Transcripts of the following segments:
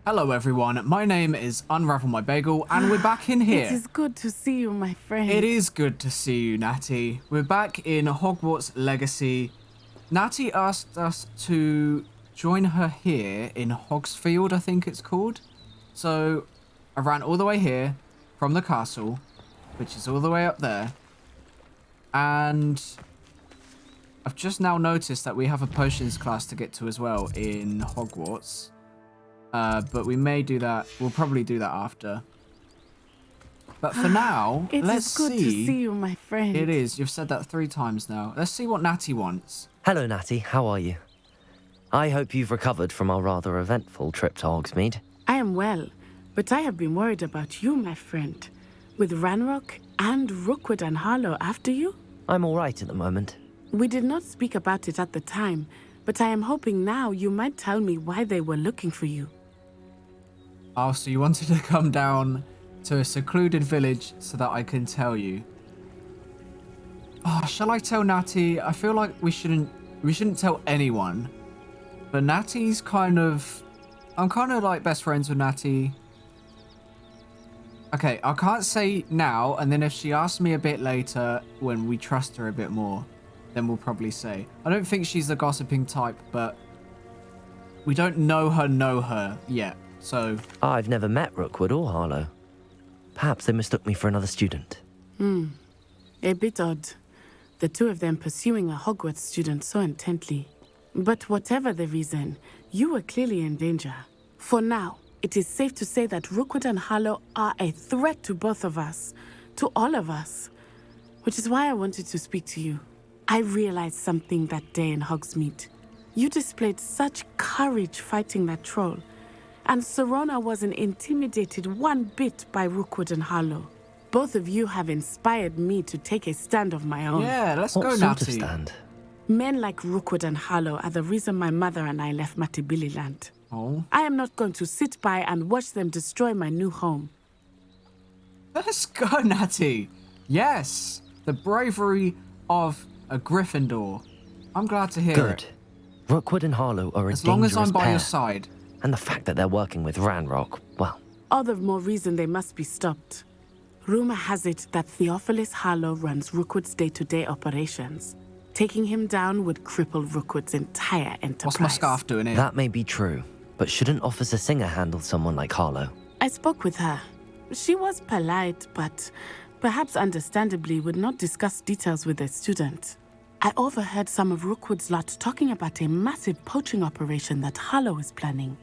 Hello everyone, my name is Unravel My Bagel and we're back in here. It is good to see you, my friend. It is good to see you, Natty. We're back in Hogwarts Legacy. Natty asked us to join her here in Hogsfield, I think it's called. So I ran all the way here from the castle, which is all the way up there. And I've just now noticed that we have a potions class to get to as well in Hogwarts. But we may do that. We'll probably do that after. But for now, let's see. It is good to see you, my friend. It is. You've said that 3 times now. Let's see what Natty wants. Hello, Natty. How are you? I hope you've recovered from our rather eventful trip to Hogsmeade. I am well, but I have been worried about you, my friend. With Ranrok and Rookwood and Harlow after you? I'm all right at the moment. We did not speak about it at the time, but I am hoping now you might tell me why they were looking for you. Oh, so you wanted to come down to a secluded village so that I can tell you. Oh, shall I tell Natty? I feel like we shouldn't tell anyone. But Natty's I'm kind of like best friends with Natty. Okay, I can't say now, and then if she asks me a bit later when we trust her a bit more, then we'll probably say. I don't think she's the gossiping type, but we don't know her yet. So I've never met Rookwood or Harlow. Perhaps they mistook me for another student. A bit odd. The two of them pursuing a Hogwarts student so intently. But whatever the reason, you were clearly in danger. For now, it is safe to say that Rookwood and Harlow are a threat to both of us. To all of us. Which is why I wanted to speak to you. I realized something that day in Hogsmeade. You displayed such courage fighting that troll. And Serona wasn't intimidated one bit by Rookwood and Harlow. Both of you have inspired me to take a stand of my own. yeah, let's go, What Natty. sort of stand? Men like Rookwood and Harlow are the reason my mother and I left Matibili land. Oh, I am not going to sit by and watch them destroy my new home. let's go, Natty. Yes, the bravery of a Gryffindor. I'm glad to hear Good. it. Rookwood and Harlow are a As long as dangerous I'm by pair. your side. And the fact that they're working with Ranrok, well, All the more reason they must be stopped. Rumor has it that Theophilus Harlow runs Rookwood's day-to-day operations. Taking him down would cripple Rookwood's entire enterprise. What's my scarf doing here? that may be true. But shouldn't Officer Singer handle someone like Harlow? I spoke with her. She was polite, but perhaps understandably would not discuss details with a student. I overheard some of Rookwood's lot talking about a massive poaching operation that Harlow is planning.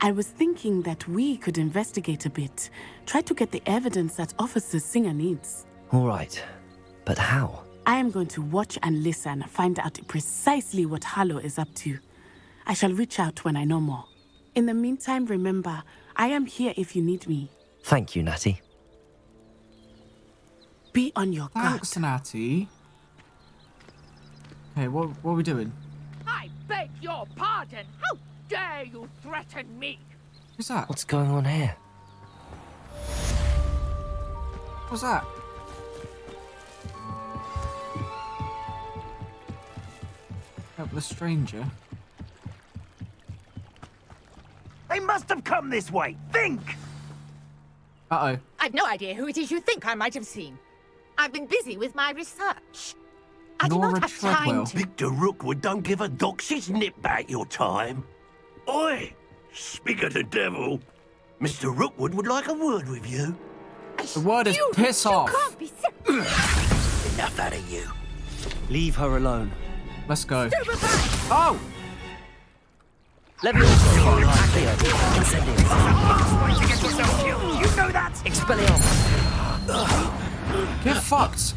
I was thinking that we could investigate a bit, try to get the evidence that Officer Singer needs. All right. But how? I am going to watch and listen, find out precisely what Harlow is up to. I shall reach out when I know more. In the meantime, remember, I am here if you need me. Thank you, Natty. Be on your guard. Thanks, Natty. Okay, what are we doing? I beg your pardon. How dare you threaten me? Who's that? What's going on here? What's that? Help the stranger. They must have come this way. Think! Uh-oh. I've no idea who it is you think I might have seen. I've been busy with my research. I do Nora not have time Treadwell. to... Victor Rookwood don't give a doxy's nip back your time. Oi! Speak of the devil. Mr. Rookwood would like a word with you. The word is You- piss you off. can't be serious. Enough out of you. Leave her alone. Let's go. Super fast. Oh! Leviosa! To get yourself killed. You know that? Expelliarmus! Get fucked.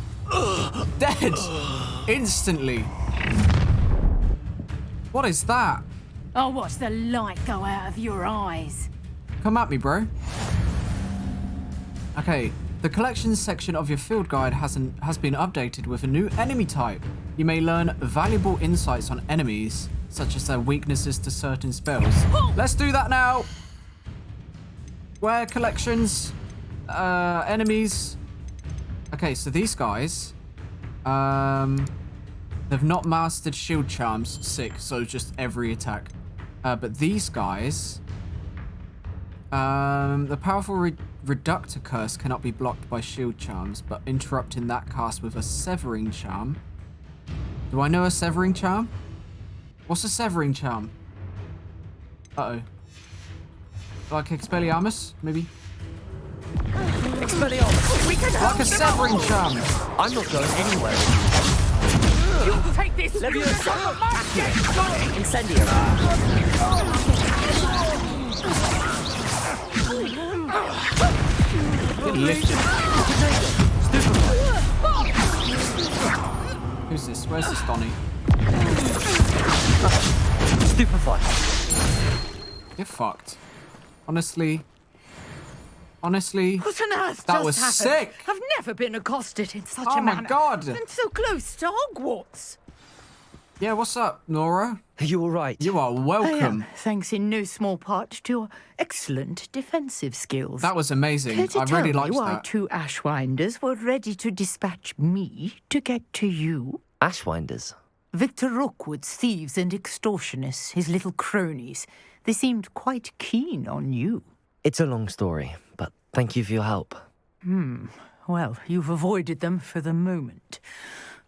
Dead. Instantly. What is that? I'll watch the light go out of your eyes. Come at me, bro. Okay, the collections section of your field guide has been updated with a new enemy type. You may learn valuable insights on enemies, such as their weaknesses to certain spells. Let's do that now. Where collections, enemies. Okay, so these guys, they've not mastered shield charms. Sick. So just every attack. But these guys, the powerful reductor curse cannot be blocked by shield charms, but interrupting that cast with a severing charm. Do I know a severing charm? What's a severing charm? Uh-oh. Like Expelliarmus, maybe? Expelliarmus! Like a severing charm! I'm not going anywhere. You take this! Leviosa! Incendio! Get lifted. Who's this? Where's this Donny? Stupefy. You're fucked. Honestly. Honestly. What on earth That just was happened? sick. I've never been accosted in such Oh a my manner. God. And so close to Hogwarts. Yeah, what's up, Nora? Are you all right? You are welcome. Thanks in no small part to your excellent defensive skills. That was amazing. Care to I really tell me liked why that. 2 Ashwinders were ready to dispatch me to get to you? Ashwinders. Victor Rookwood's thieves and extortionists, his little cronies. They seemed quite keen on you. It's a long story, but thank you for your help. Well, you've avoided them for the moment.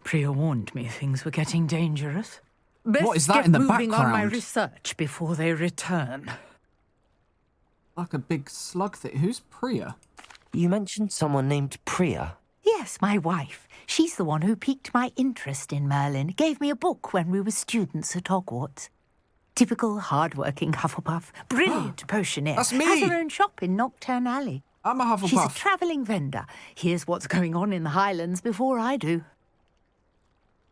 Priya warned me things were getting dangerous. Best What is that get in the moving on my background? research before they return. Like a big slug thing. Who's Priya? You mentioned someone named Priya. Yes, my wife. She's the one who piqued my interest in Merlin. Gave me a book when we were students at Hogwarts. Typical hard-working Hufflepuff. Brilliant potioneer. That's me. Has her own shop in Knockturn Alley. I'm a She's a Hufflepuff. travelling vendor. Hears what's going on in the Highlands before I do.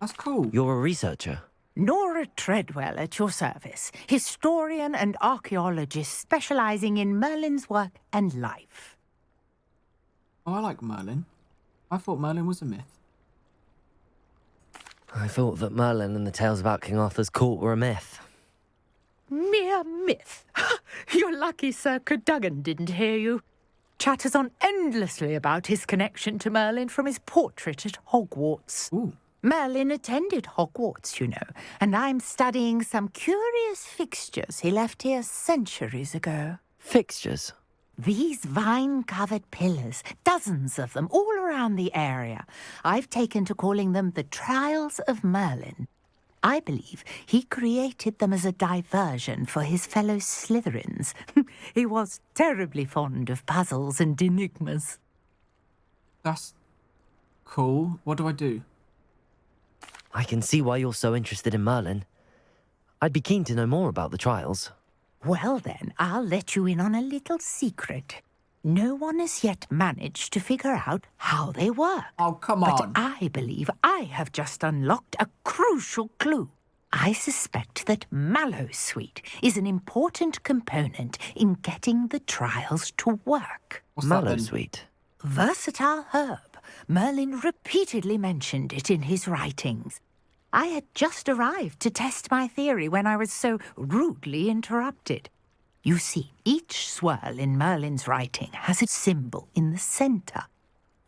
That's cool. You're a researcher. Nora Treadwell at your service. Historian and archaeologist specialising in Merlin's work and life. Oh, I like Merlin. I thought Merlin was a myth. I thought that Merlin and the tales about King Arthur's court were a myth. Mere myth. You're lucky Sir Cadogan didn't hear you. Chatters on endlessly about his connection to Merlin from his portrait at Hogwarts. Ooh. Merlin attended Hogwarts, you know, and I'm studying some curious fixtures he left here centuries ago. Fixtures. These vine-covered pillars, dozens of them, all around the area. I've taken to calling them the Trials of Merlin. I believe he created them as a diversion for his fellow Slytherins. He was terribly fond of puzzles and enigmas. That's cool. What do I do? I can see why you're so interested in Merlin. I'd be keen to know more about the trials. Well then, I'll let you in on a little secret. No one has yet managed to figure out how they work. Oh, come But on. I believe I have just unlocked a crucial clue. I suspect that Mallowsweet is an important component in getting the trials to work. What's that then? Mallowsweet. Versatile herb. Merlin repeatedly mentioned it in his writings. I had just arrived to test my theory when I was so rudely interrupted. You see, each swirl in Merlin's writing has a symbol in the centre.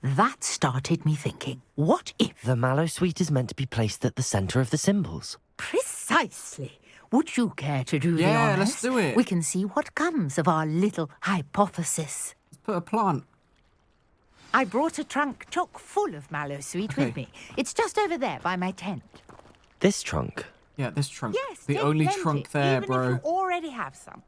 That started me thinking, what if... The Mallowsweet is meant to be placed at the centre of the symbols. Precisely. Would you care to do the Yeah, honours? let's do it. We can see what comes of our little hypothesis. Let's put a plant. I brought a trunk chock full of Mallowsweet with Okay. me. It's just over there by my tent. This trunk. Yeah, this trunk. Yes, the take only plenty, trunk there, even bro. if you already have some.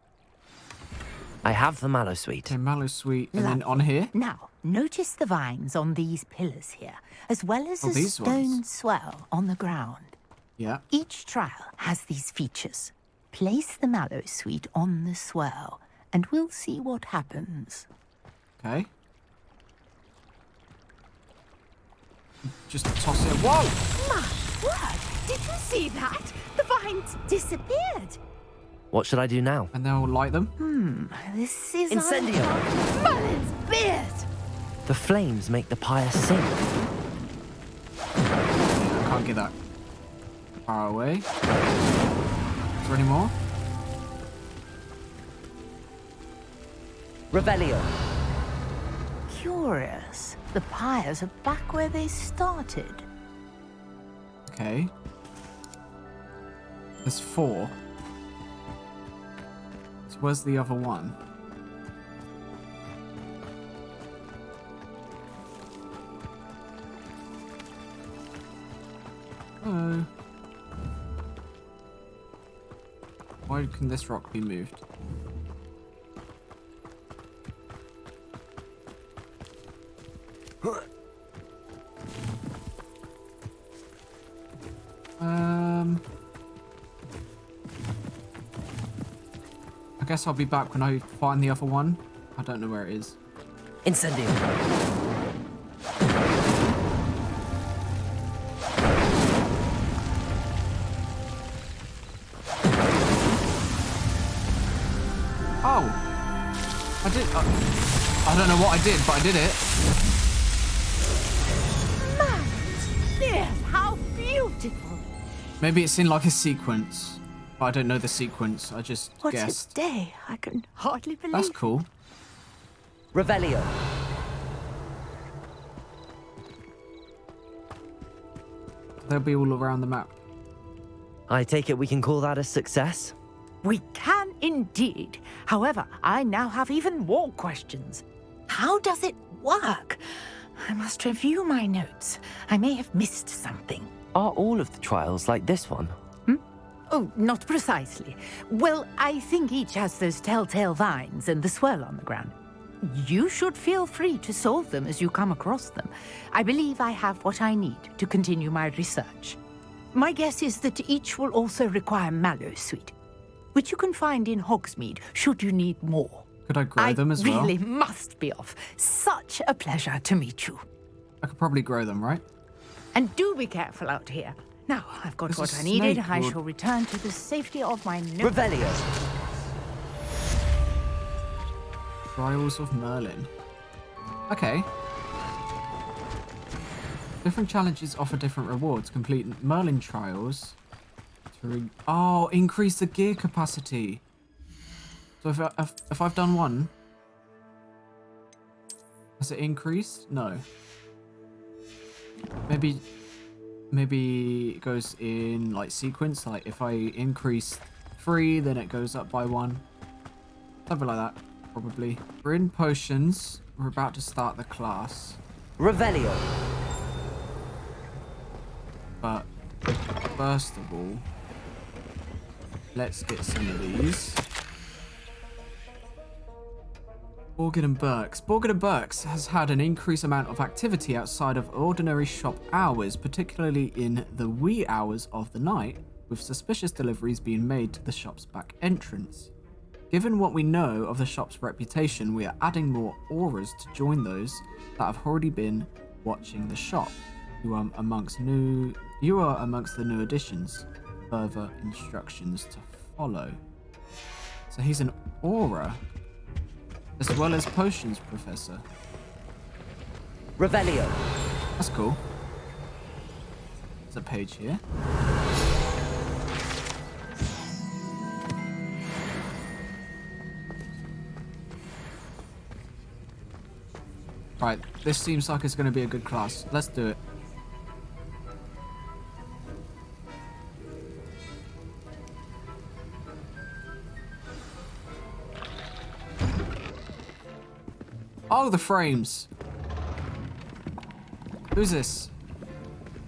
I have the Mallowsweet. Okay, Mallowsweet. And then Lovely. on here? Now, notice the vines on these pillars here, as well as Oh, a these stone ones. swell on the ground. Yeah. Each trial has these features. Place the Mallowsweet on the swirl, and we'll see what happens. Okay. Just toss it. Whoa! My word! Did you see that? The vines disappeared. What should I do now? And then we'll light them. This is Incendio. Merlin's beard. The flames make the pyre sing. I can't get that far away. Is there any more? Revelio. curious. The pyres are back where they started. Okay. There's 4. So where's the other one? Oh. Why can this rock be moved? I guess I'll be back when I find the other one. I don't know where it is. Incendio. Oh! I did... I don't know what I did, but I did it. Yes, how beautiful! Maybe it's in like a sequence. But I don't know the sequence. I just What guessed. a day! I can hardly believe. That's cool. Revelio. They'll be all around the map. I take it we can call that a success? We can indeed. However, I now have even more questions. How does it work? I must review my notes. I may have missed something. Are all of the trials like this one? Oh, not precisely. Well, I think each has those telltale vines and the swirl on the ground. You should feel free to solve them as you come across them. I believe I have what I need to continue my research. My guess is that each will also require Mallowsweet, which you can find in Hogsmeade should you need more. Could I grow them as well? I really must be off. Such a pleasure to meet you. I could probably grow them, right? And do be careful out here. Now, I've got There's what a I needed. snake I would- shall return to the safety of my note. Revelio. Trials of Merlin. Okay. Different challenges offer different rewards. Complete Merlin trials. Oh, increase the gear capacity. So if I've done one, has it increased? No. Maybe it goes in like sequence. Like if I increase 3, then it goes up by 1. Something like that, probably. We're in potions. We're about to start the class. Revelio. But first of all, let's get some of these. Borgin and Burks. Borgin and Burks has had an increased amount of activity outside of ordinary shop hours, particularly in the wee hours of the night, with suspicious deliveries being made to the shop's back entrance. Given what we know of the shop's reputation, we are adding more auras to join those that have already been watching the shop. You are amongst the new additions. Further instructions to follow. So he's an aura, as well as potions professor. Revelio. That's cool. There's a page here. Right, this seems like it's going to be a good class. Let's do it. Oh, the frames. Who's this?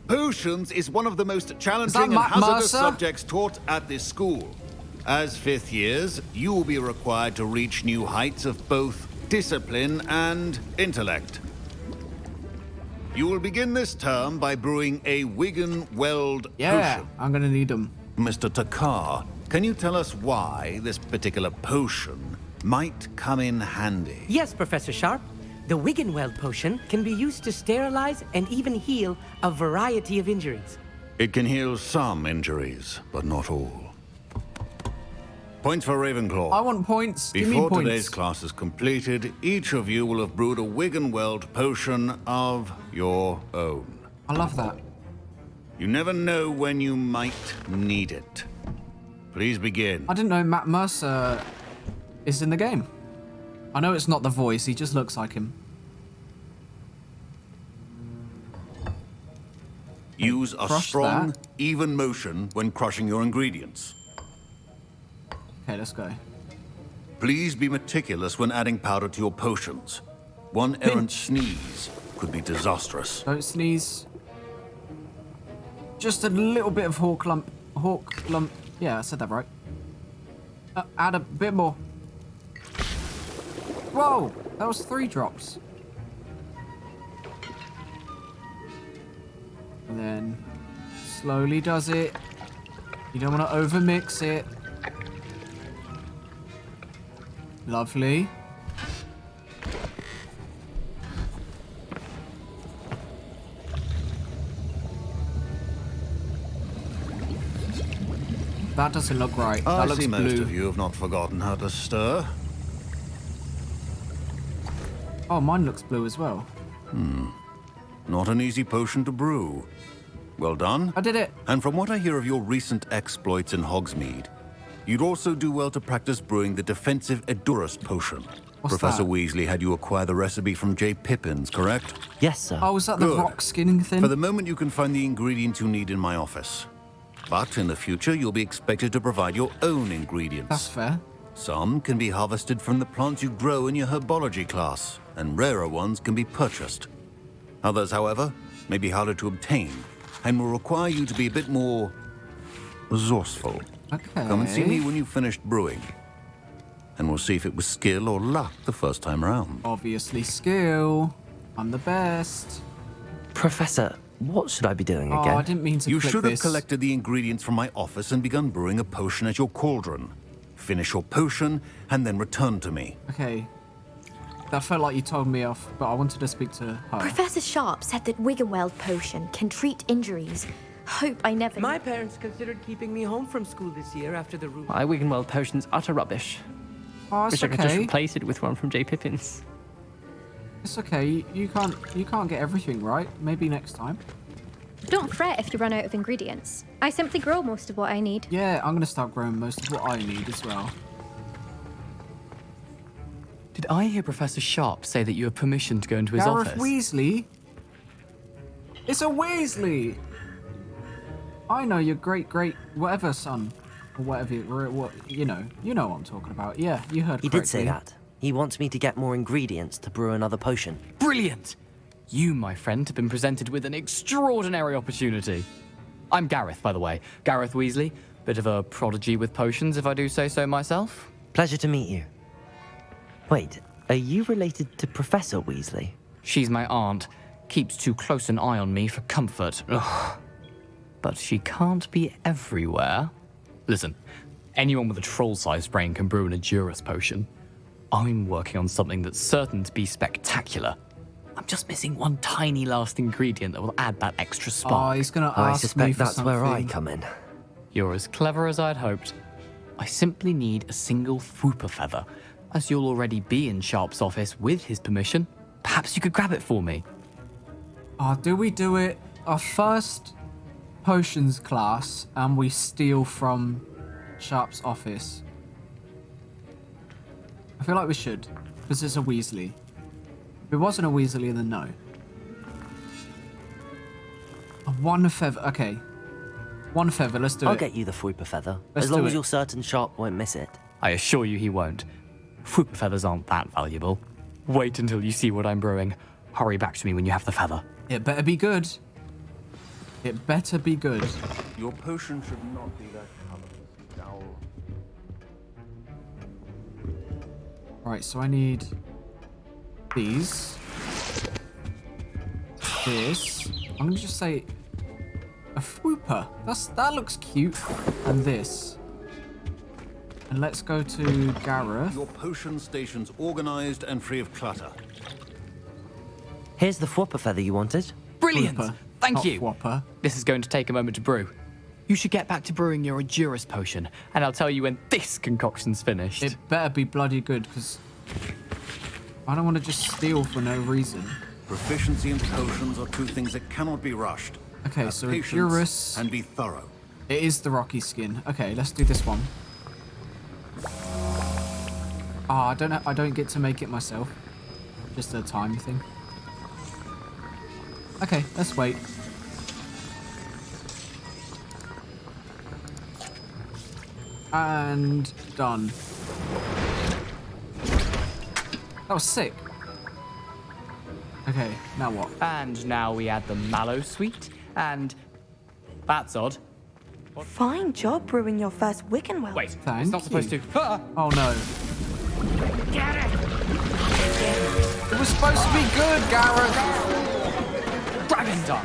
Potions is one of the most challenging and Matt hazardous Mercer? subjects taught at this school. As 5th years, you will be required to reach new heights of both discipline and intellect. You will begin this term by brewing a Wigan Weld Yeah, potion. I'm going to need them. Mr. Takar, can you tell us why this particular potion might come in handy? Yes, Professor Sharp. The Wiggenweld potion can be used to sterilize and even heal a variety of injuries. It can heal some injuries, but not all. Points for Ravenclaw. I want points. Give me Before points. today's class is completed, each of you will have brewed a Wiggenweld potion of your own. I love that. You never know when you might need it. Please begin. I didn't know Matt Mercer is in the game. I know it's not the voice, he just looks like him. Use a Crush strong, that. even motion when crushing your ingredients. Okay, let's go. Please be meticulous when adding powder to your potions. One errant sneeze could be disastrous. Don't sneeze. Just a little bit of hawk lump. Hawk lump. Yeah, I said that right. Add a bit more. Whoa! That was 3 drops. And then slowly does it. You don't want to overmix it. Lovely. That doesn't look right. That I looks see most blue. of you have not forgotten how to stir. Oh, mine looks blue as well. Not an easy potion to brew. Well done. I did it. And from what I hear of your recent exploits in Hogsmeade, you'd also do well to practice brewing the defensive Edurus potion. What's Professor that? Weasley had you acquire the recipe from J. Pippins, correct? Yes, sir. Oh, is that the Good. rock skinning thing? For the moment, you can find the ingredients you need in my office. But in the future, you'll be expected to provide your own ingredients. That's fair. Some can be harvested from the plants you grow in your herbology class, and rarer ones can be purchased. Others, however, may be harder to obtain, and will require you to be a bit more resourceful. Okay. Come and see me when you've finished brewing, and we'll see if it was skill or luck the first time round. Obviously skill. I'm the best. Professor, what should I be doing Oh, again? I didn't mean to You click should this. have collected the ingredients from my office and begun brewing a potion at your cauldron. Finish your potion, and then return to me. Okay. That felt like you told me off, but I wanted to speak to her. Professor Sharp said that Wiggenweld potion can treat injuries. Hope I never... My parents considered keeping me home from school this year after the rule. My Wiggenweld potion's utter rubbish. Oh, it's Wish I could just okay. replace it with one from J. Pippins. It's okay. You can't get everything right. Maybe next time. Don't fret if you run out of ingredients. I simply grow most of what I need. Yeah, I'm gonna start growing most of what I need as well. Did I hear Professor Sharp say that you have permission to go into his Gareth office? Weasley? It's a Weasley! I know your great whatever son. Or whatever, you know what I'm talking about. Yeah, you heard He correctly. did say that. He wants me to get more ingredients to brew another potion. Brilliant! You, my friend, have been presented with an extraordinary opportunity. I'm Gareth, by the way. Gareth Weasley. Bit of a prodigy with potions, if I do say so myself. Pleasure to meet you. Wait, are you related to Professor Weasley? She's my aunt. Keeps too close an eye on me for comfort. Ugh. But she can't be everywhere. Listen, anyone with a troll-sized brain can brew an Edurus potion. I'm working on something that's certain to be spectacular. I'm just missing one tiny last ingredient that will add that extra Oh, spark. he's gonna I ask me suspect for that's where I something. come in. You're as clever as I'd hoped. I simply need a single Fwooper feather. As you'll already be in Sharp's office with his permission, perhaps you could grab it for me. Oh, do we do it our first potions class and we steal from Sharp's office? I feel like we should, because it's a Weasley. If it wasn't a Weasley, then no. One feather, okay. One feather, let's do I'll it. get you the Fwooper feather, Let's as long do as it. you're certain Sharp won't miss it. I assure you he won't. Fwooper feathers aren't that valuable. Wait until you see what I'm brewing. Hurry back to me when you have the feather. It better be good. It better be good. Your potion should not be that colorful. Right, so I need these. This. I'm gonna just say a Fwooper. That looks cute. And this. And let's go to Gareth. Your potion station's organized and free of clutter. Here's the Fwooper feather you wanted. Brilliant! Fwooper, Thank not you. Fwooper. This is going to take a moment to brew. You should get back to brewing your Edurus potion, and I'll tell you when this concoction's finished. It better be bloody good, because I don't want to just steal for no reason. Proficiency and potions are two things that cannot be rushed. Okay, Have so patience Edurus. and be thorough. It is the rocky skin. Okay, let's do this one. Ah, I don't get to make it myself. Just a time thing. Okay, let's wait. And done. That was sick. Okay, now what? And now we add the mallow sweet, and that's odd. Fine job brewing your first Wiccanwell. Wait, Thank it's not supposed you. to. Ah! Oh no. Get it! It was supposed to be good, Gareth. Dragon Duck!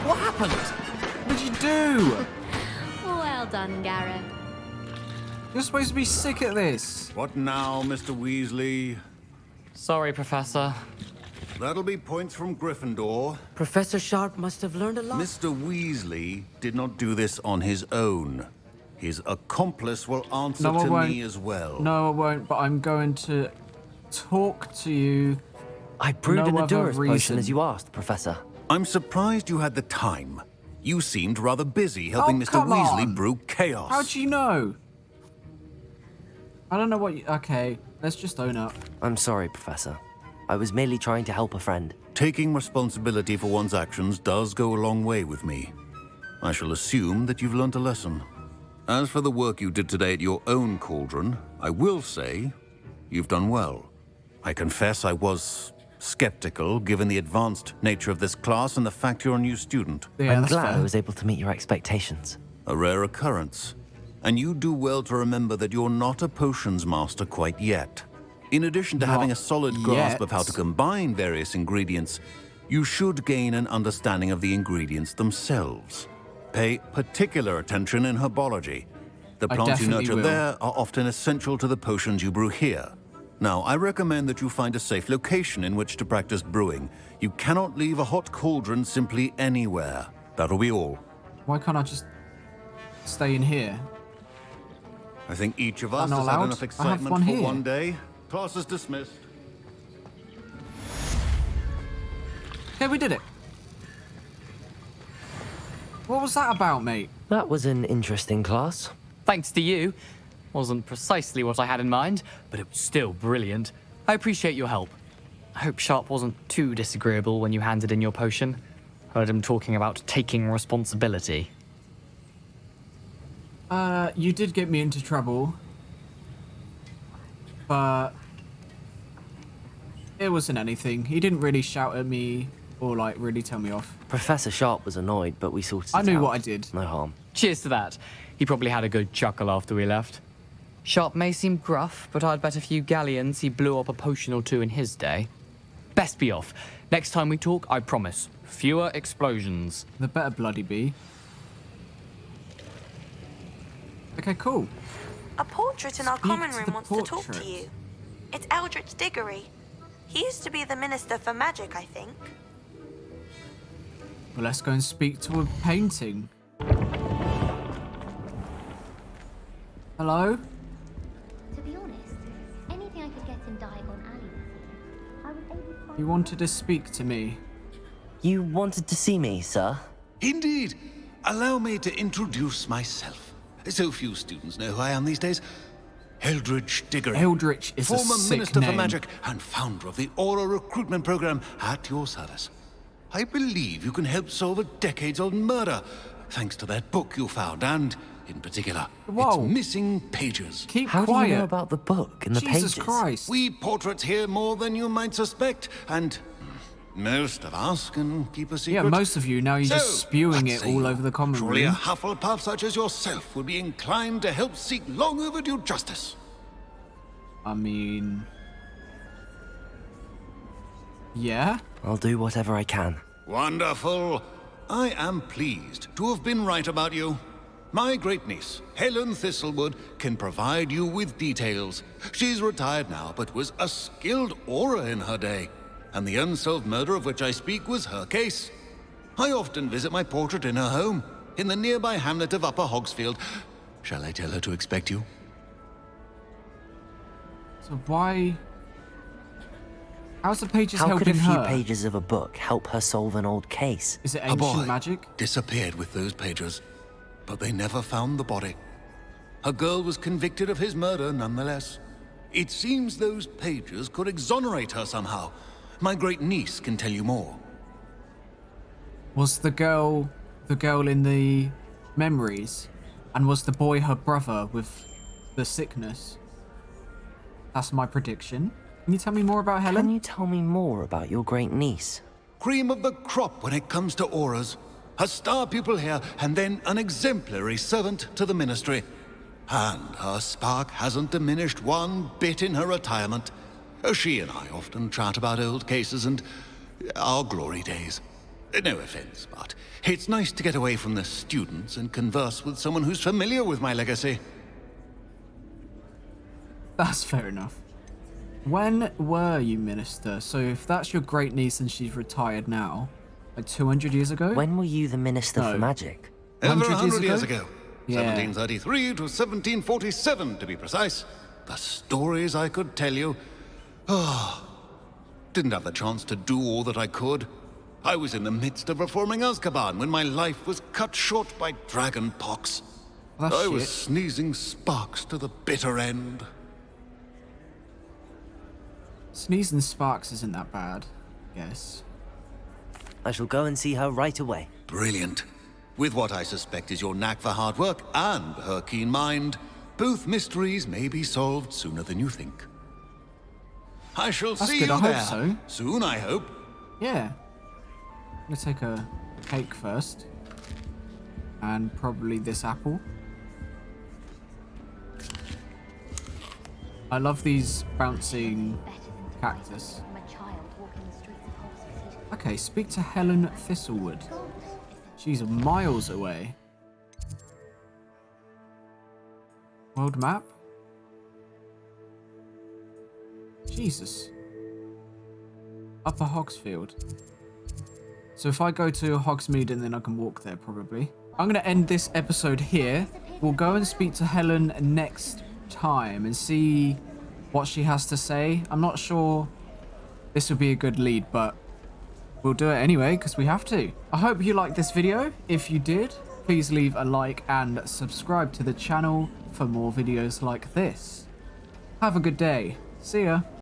What happened? What did you do? Well done, Gareth. You're supposed to be sick at this. What now, Mr. Weasley? Sorry, Professor. That'll be points from Gryffindor. Professor Sharp must have learned a lot. Mr. Weasley did not do this on his own. His accomplice will answer No, I to won't. me as well. No, I won't, but I'm going to talk to you. I brewed No an other Adurus potion reason. as you asked, Professor. I'm surprised you had the time. You seemed rather busy helping Oh, Mr. come Weasley on. brew chaos. How'd you know? I don't know what you... Okay, let's just own up. I'm sorry, Professor. I was merely trying to help a friend. Taking responsibility for one's actions does go a long way with me. I shall assume that you've learnt a lesson. As for the work you did today at your own cauldron, I will say you've done well. I confess I was skeptical, given the advanced nature of this class and the fact you're a new student. Yeah, I'm that's glad fair. I was able to meet your expectations. A rare occurrence. And you do well to remember that you're not a potions master quite yet. In addition to Not having a solid grasp yet. of how to combine various ingredients, you should gain an understanding of the ingredients themselves. Pay particular attention in herbology. The I plants you definitely nurture will. there are often essential to the potions you brew here. Now, I recommend that you find a safe location in which to practice brewing. You cannot leave a hot cauldron simply anywhere. That'll be all. Why can't I just stay in here? I think each of us not has had allowed? enough I have excitement one for here. one day. Class is dismissed. Okay, we did it. What was that about, mate? That was an interesting class. Thanks to you. Wasn't precisely what I had in mind, but it was still brilliant. I appreciate your help. I hope Sharp wasn't too disagreeable when you handed in your potion. Heard him talking about taking responsibility. You did get me into trouble. But it wasn't anything. He didn't really shout at me or, like, really tell me off. Professor Sharp was annoyed, but we sorted it out. I knew what I did. No harm. Cheers to that. He probably had a good chuckle after we left. Sharp may seem gruff, but I'd bet a few galleons he blew up a potion or two in his day. Best be off. Next time we talk, I promise. Fewer explosions. There better bloody be. Okay, cool. A portrait in our Speak common to room the wants to talk to portrait. you. It's Eldritch Diggory. He used to be the Minister for Magic, I think. Well, let's go and speak to a painting. Hello? To be honest, anything I could get in Diagon Alley, I was able to find... You wanted to speak to me. You wanted to see me, sir? Indeed. Allow me to introduce myself. So few students know who I am these days. Eldritch Diggory. Eldritch is a former sick Minister for name. Magic and founder of the Aura Recruitment Program at your service. I believe you can help solve a decades-old murder, thanks to that book you found, and, in particular, Whoa. its missing pages. Keep How quiet. do you know about the book and the Jesus pages? Christ. We portraits here more than you might suspect, and most of us can keep a secret. Yeah, most of you, now you're just So, spewing what it say all you? over the common Surely a room. Hufflepuff such as yourself would be inclined to help seek long overdue justice. I mean... Yeah? I'll do whatever I can. Wonderful. I am pleased to have been right about you. My great-niece, Helen Thistlewood, can provide you with details. She's retired now, but was a skilled aura in her day. And the unsolved murder of which I speak was her case. I often visit my portrait in her home, in the nearby hamlet of Upper Hogsfield. Shall I tell her to expect you? So why... How's the pages How could a helping few her? pages of a book help her solve an old case? Is it A boy ancient magic? disappeared with those pages, but they never found the body. A girl was convicted of his murder nonetheless. It seems those pages could exonerate her somehow. My great niece can tell you more. Was the girl in the memories? And was the boy her brother with the sickness. That's my prediction. Can you tell me more about Helen? Can you tell me more about your great niece? Cream of the crop when it comes to auras. A star pupil here, and then an exemplary servant to the ministry. And her spark hasn't diminished one bit in her retirement. She and I often chat about old cases and our glory days. No offense, but it's nice to get away from the students and converse with someone who's familiar with my legacy. That's fair enough. When were you minister? So if that's your great niece and she's retired now, like 200 years ago? When were you the Minister for Magic? Over 100 years ago. Yeah. 1733 to 1747, to be precise. The stories I could tell you. Didn't have the chance to do all that I could. I was in the midst of reforming Azkaban when my life was cut short by dragon pox. I was sneezing sparks to the bitter end. Sneezing sparks isn't that bad, I guess. I shall go and see her right away. Brilliant. With what I suspect is your knack for hard work and her keen mind, both mysteries may be solved sooner than you think. I shall see you there. I hope so. Soon, I hope. Yeah. I'm gonna take a cake first. And probably this apple. I love these bouncing cactus. Okay, speak to Helen Thistlewood. She's miles away. World map? Jesus. Upper Hogsfield. So if I go to Hogsmeade and then I can walk there probably. I'm going to end this episode here. We'll go and speak to Helen next time and see what she has to say. I'm not sure this would be a good lead, but we'll do it anyway because we have to. I hope you liked this video. If you did, please leave a like and subscribe to the channel for more videos like this. Have a good day. See ya.